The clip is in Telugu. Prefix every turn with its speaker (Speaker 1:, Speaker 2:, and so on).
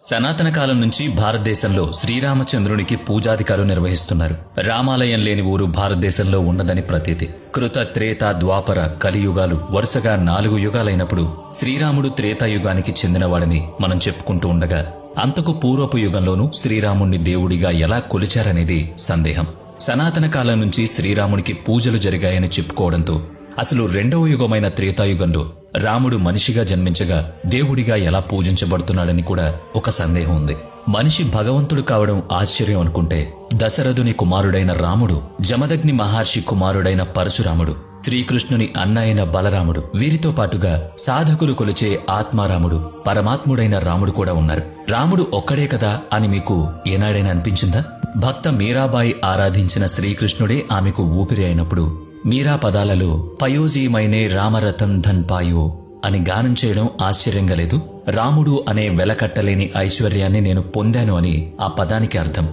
Speaker 1: సనాతన కాలం నుంచి భారతదేశంలో శ్రీరామచంద్రునికి పూజాధికారులు నిర్వహిస్తున్నారు. రామాలయం లేని ఊరు భారతదేశంలో ఉన్నదని ప్రతీతి. కృత, త్రేత, ద్వాపర, కలియుగాలు వరుసగా 4 యుగాలైనప్పుడు శ్రీరాముడు త్రేతాయుగానికి చెందినవాడని మనం చెప్పుకుంటూ ఉండగా, అంతకు పూర్వపు యుగంలోనూ శ్రీరాముణ్ణి దేవుడిగా ఎలా కొలిచారనేది సందేహం. సనాతన కాలం నుంచి శ్రీరామునికి పూజలు జరిగాయని చెప్పుకోవడంతో అసలు 2వ యుగమైన త్రేతాయుగంలో రాముడు మనిషిగా జన్మించగా దేవుడిగా ఎలా పూజించబడుతున్నాడని కూడా ఒక సందేహం ఉంది. మనిషి భగవంతుడు కావడం ఆశ్చర్యం అనుకుంటే, దశరథుని కుమారుడైన రాముడు, జమదగ్ని మహర్షి కుమారుడైన పరశురాముడు, శ్రీకృష్ణుని అన్న అయిన బలరాముడు, వీరితో పాటుగా సాధకులు కొలిచే ఆత్మారాముడు, పరమాత్ముడైన రాముడు కూడా ఉన్నారు. రాముడు ఒక్కడే కదా అని మీకు ఏనాడైనా అనిపించిందా? భక్త మీరాబాయి ఆరాధించిన శ్రీకృష్ణుడే ఆమెకు ఊపిరి అయినప్పుడు మీరా పదాలలో పయోజీమైనే రామరతన్ ధన్ పాయో అని గానం చేయడం ఆశ్చర్యంగా లేదు? రాముడు అనే వెలకట్టలేని ఐశ్వర్యాన్ని నేను పొందాను అని ఆ పదానికి అర్థం.